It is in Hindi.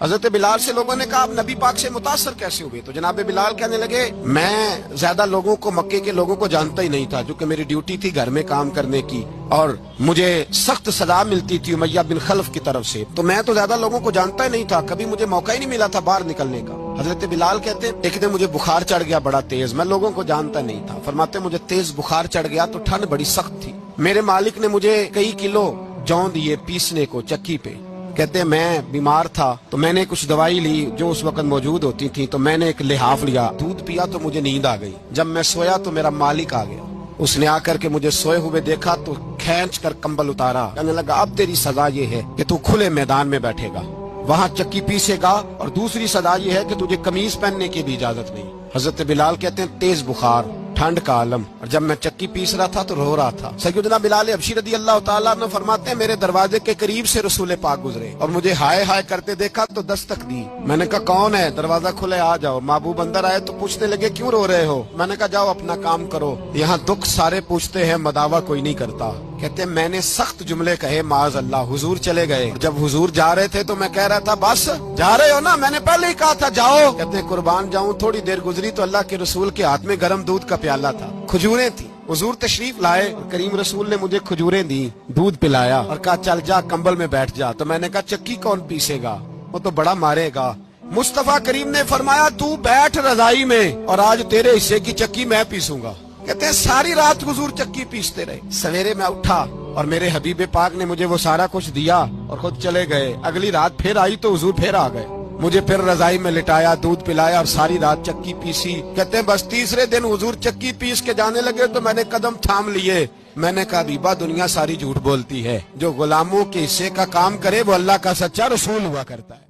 हजरत बिलाल से लोगों ने कहा आप नबी पाक से मुतासर कैसे हुए? तो जनाब बिलाल कहने लगे मैं ज्यादा लोगों को, मक्के के लोगों को जानता ही नहीं था, जो कि मेरी ड्यूटी थी घर में काम करने की और मुझे सख्त सजा मिलती थी उमैया बिन खल्फ की तरफ से, तो मैं तो ज्यादा लोगों को जानता ही नहीं था, कभी मुझे मौका ही नहीं मिला था बाहर निकलने का। हजरत बिलाल कहते एक दिन मुझे बुखार चढ़ गया बड़ा तेज, मैं लोगों को जानता नहीं था। फरमाते मुझे तेज बुखार चढ़ गया तो ठंड बड़ी सख्त थी, मेरे मालिक ने मुझे कई किलो जौ दिए पीसने को चक्की पे। कहते मैं बीमार था तो मैंने कुछ दवाई ली जो उस वक्त मौजूद होती थी, तो मैंने एक लिहाफ लिया, दूध पिया तो मुझे नींद आ गई। जब मैं सोया तो मेरा मालिक आ गया, उसने आकर के मुझे सोए हुए देखा तो खींच कर कंबल उतारा, कहने लगा अब तेरी सजा ये है कि तू खुले मैदान में बैठेगा, वहाँ चक्की पीसेगा, और दूसरी सजा ये है कि तुझे कमीज पहनने की भी इजाजत नहीं। हजरत बिलाल कहते हैं तेज बुखार, ठंड का आलम, और जब मैं चक्की पीस रहा था तो रो रहा था। सैयदना बिलाल हबशी रदी अल्लाह ताला अन्हु फरमाते हैं मेरे दरवाजे के करीब से रसूल पाक गुजरे और मुझे हाय हाय करते देखा तो दस्तक दी। मैंने कहा कौन है? दरवाजा खुले आ जाओ। महबूब अंदर आए तो पूछने लगे क्यों रो रहे हो? मैंने कहा जाओ अपना काम करो, यहाँ दुख सारे पूछते हैं मदावा कोई नहीं करता। कहते मैंने सख्त जुमले कहे माज अल्लाह, हुजूर चले गए। जब हुजूर जा रहे थे तो मैं कह रहा था बस जा रहे हो ना, मैंने पहले ही कहा था जाओ। कहते कुर्बान जाऊं, थोड़ी देर गुजरी तो अल्लाह के रसूल के हाथ में गर्म दूध का प्याला था, खजूरें थी। हुजूर तशरीफ लाए, करीम रसूल ने मुझे खजूरें दी, दूध पिलाया और कहा चल जा कंबल में बैठ जा। तो मैंने कहा चक्की कौन पीसेगा, वो तो बड़ा मारेगा। मुस्तफा करीम ने फरमाया तू बैठ रजाई में और आज तेरे हिस्से की चक्की मैं पीसूंगा। कहते हैं सारी रात हुजूर चक्की पीसते रहे। सवेरे मैं उठा और मेरे हबीबे पाक ने मुझे वो सारा कुछ दिया और खुद चले गए। अगली रात फिर आई तो हुजूर फिर आ गए, मुझे फिर रजाई में लिटाया, दूध पिलाया और सारी रात चक्की पीसी। कहते हैं बस तीसरे दिन हुजूर चक्की पीस के जाने लगे तो मैंने कदम थाम लिए। मैंने कहा बीबा दुनिया सारी झूठ बोलती है, जो गुलामों के हिस्से का काम करे वो अल्लाह का सच्चा रसूल हुआ करता है।